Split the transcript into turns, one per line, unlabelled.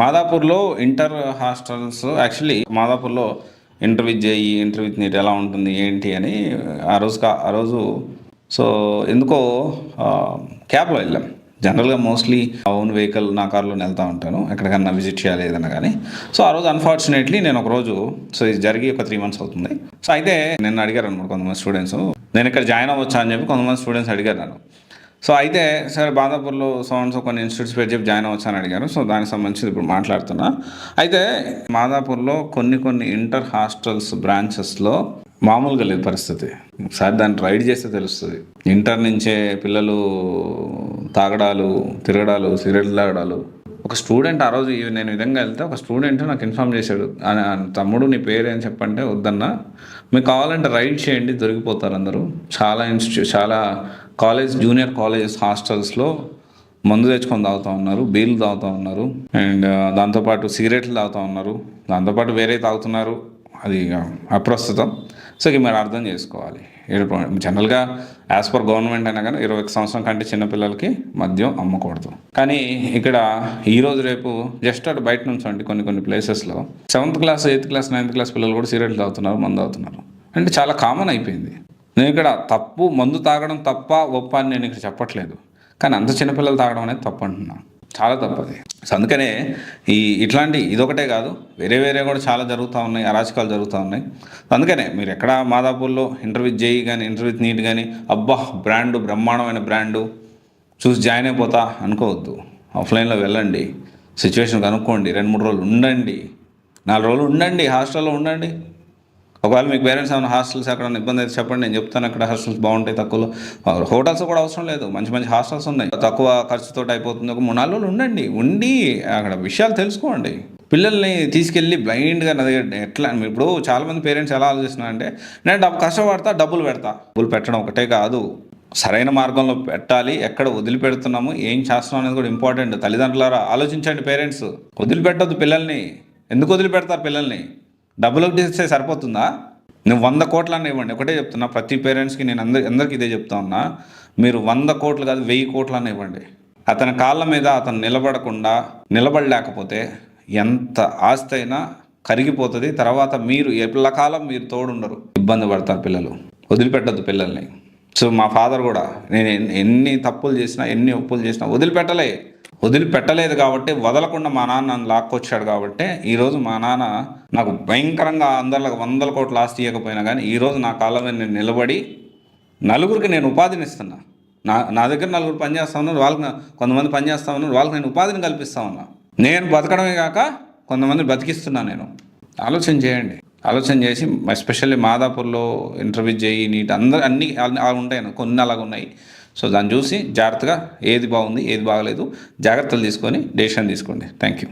మాదాపూర్లో inter hostels actually మాదాపూర్లో inter with JEE, inter with NEET ఎలా ఉంటుంది ఏంటి అని ఆ రోజు సో ఎందుకో క్యాబ్లో వెళ్ళాం. జనరల్గా మోస్ట్లీ ఓన్ వెహికల్ నా కార్లో వెళ్తూ ఉంటాను ఎక్కడికన్నా విజిట్ చేయాలి ఏదన్నా కానీ. సో ఆ రోజు అన్ఫార్చునేట్లీ నేను ఒకరోజు సో ఇది జరిగి ఒక 3 months అవుతుంది. సో అయితే నిన్ను అడిగారు అనమాట కొంతమంది స్టూడెంట్స్, నేను ఇక్కడ జాయిన్ అవ్వచ్చా అని చెప్పి కొంతమంది స్టూడెంట్స్ అడిగారు నన్ను. సో అయితే సరే మాదాపూర్లో సో కొన్ని ఇన్స్టిట్యూట్స్ పేరు చెప్పి జాయిన్ అవ్వచ్చా అని అడిగారు. సో దానికి సంబంధించి ఇప్పుడు మాట్లాడుతున్నా. అయితే మాదాపూర్లో కొన్ని ఇంటర్ హాస్టల్స్ బ్రాంచెస్లో మామూలుగా లేదు పరిస్థితి. ఒకసారి దాన్ని రైడ్ చేస్తే తెలుస్తుంది. ఇంటర్ నుంచే పిల్లలు తాగడాలు, తిరగడాలు, సిగరెట్లు తాగడాలు. ఒక స్టూడెంట్ ఆ రోజు నేను విధంగా వెళ్తే ఒక స్టూడెంట్ నాకు ఇన్ఫామ్ చేశాడు, తమ్ముడు నీ పేరు అని చెప్పంటే వద్దన్నా, మీకు కావాలంటే రైడ్ చేయండి దొరికిపోతారు అందరూ. చాలా కాలేజ్ జూనియర్ కాలేజెస్ హాస్టల్స్లో మందు తెచ్చుకొని తాగుతూ ఉన్నారు, బీర్లు తాగుతూ ఉన్నారు, అండ్ దాంతోపాటు సిగరెట్లు తాగుతూ ఉన్నారు, దాంతోపాటు వేరే తాగుతున్నారు. అది అప్రస్తుతం. సో ఇక మీరు అర్థం చేసుకోవాలి. జనరల్గా యాజ్ పర్ గవర్నమెంట్ అయినా కానీ 21 సంవత్సరం కంటే చిన్నపిల్లలకి మద్యం అమ్మకూడదు. కానీ ఇక్కడ ఈరోజు రేపు జస్ట్ అటు బయట నుంచి అంటే కొన్ని ప్లేసెస్లో 7th class 8th class 9th class పిల్లలు కూడా సిగరెట్లు తాగుతున్నారు, మందు తాగుతున్నారు. అంటే చాలా కామన్ అయిపోయింది. నేను ఇక్కడ తప్పు మందు తాగడం తప్ప ఒప్ప అని నేను ఇక్కడ చెప్పట్లేదు, కానీ అంత చిన్నపిల్లలు తాగడం అనేది తప్పు అంటున్నా. చాలా తప్పది. సో అందుకనే ఇట్లాంటి ఇదొకటే కాదు, వేరే కూడా చాలా జరుగుతూ ఉన్నాయి, అరాచకాలు జరుగుతూ ఉన్నాయి. అందుకనే మీరు ఎక్కడ మాదాపూర్లో ఇంటర్ విత్ జేఈ కానీ ఇంటర్ విత్ నీట్ కానీ అబ్బా బ్రాండు బ్రహ్మాండమైన బ్రాండు చూసి జాయిన్ అయిపోతా అనుకోవద్దు. ఆఫ్లైన్లో వెళ్ళండి, సిచ్యువేషన్ కనుక్కోండి, 2-3 రోజులు ఉండండి, 4 రోజులు ఉండండి, హాస్టల్లో ఉండండి. ఒకవేళ మీకు పేరెంట్స్ ఏమైనా హాస్టల్స్ ఎక్కడ ఇబ్బంది అయితే చెప్పండి, నేను చెప్తాను అక్కడ హాస్టల్స్ బాగుంటాయి, తక్కువలో. హోటల్స్ కూడా అవసరం లేదు, మంచి హాస్టల్స్ ఉన్నాయి, తక్కువ ఖర్చుతో అయిపోతుంది. ఒక 3-4 రోజులు ఉండి అక్కడ విషయాలు తెలుసుకోండి. పిల్లల్ని తీసుకెళ్ళి బ్లైండ్గా నా దగ్గర ఎట్లా ఇప్పుడు చాలామంది పేరెంట్స్ ఎలా ఆలోచిస్తున్నారంటే నేను కష్టపడతా డబ్బులు పెట్టడం ఒకటే కాదు, సరైన మార్గంలో పెట్టాలి, ఎక్కడ వదిలిపెడుతున్నాము, ఏం చేస్తున్నాం అనేది కూడా ఇంపార్టెంట్. తల్లిదండ్రులారా ఆలోచించండి. పేరెంట్స్ వదిలిపెట్టద్దు పిల్లల్ని. ఎందుకు వదిలిపెడతారు పిల్లల్ని? డబ్బులకు తీస్తే సరిపోతుందా? నువ్వు 100 కోట్లన్నా ఇవ్వండి. ఒకటే చెప్తున్నా ప్రతి పేరెంట్స్కి, నేను అందరికీ ఇదే చెప్తా ఉన్నా, మీరు 100 కోట్లు కాదు 1000 కోట్లన్నా ఇవ్వండి. అతని కాళ్ళ మీద అతను నిలబడలేకపోతే ఎంత ఆస్తి అయినా కరిగిపోతుంది. తర్వాత మీరు ఎల్లకాలం మీరు తోడుండరు, ఇబ్బంది పడతారు పిల్లలు. వదిలిపెట్టద్దు పిల్లల్ని. సో మా ఫాదర్ కూడా నేను ఎన్ని తప్పులు చేసినా ఎన్ని ఒప్పులు చేసినా వదిలిపెట్టలేదు కాబట్టి, వదలకుండా మా నాన్న నన్ను లాక్కొచ్చాడు కాబట్టి ఈరోజు మా నాన్న నాకు భయంకరంగా అందరిలాగా 100 కోట్ల ఆస్తి ఇవ్వకపోయినా కానీ ఈరోజు నా కాళ్ళ మీద నేను నిలబడి నలుగురికి నేను ఉపాధిని ఇస్తున్నా. నా దగ్గర నలుగురు పనిచేస్తా ఉన్నారు, వాళ్ళకి కొంతమంది పనిచేస్తా ఉన్నారు, వాళ్ళకి నేను ఉపాధిని కల్పిస్తా ఉన్నా. నేను బతకడమే కాక కొంతమంది బతికిస్తున్నా. నేను ఆలోచన చేయండి. ఆలోచన చేసి ఎస్పెషల్లీ మాదాపూర్లో ఇంటర్ విత్ జేఈ నీట్ అన్నీ ఉంటాయి, కొన్ని అలాగ ఉన్నాయి. సో దాన్ని చూసి జాగ్రత్తగా ఏది బాగుంది ఏది బాగలేదు జాగ్రత్తలు తీసుకొని డెసిషన్ తీసుకోండి. Thank you.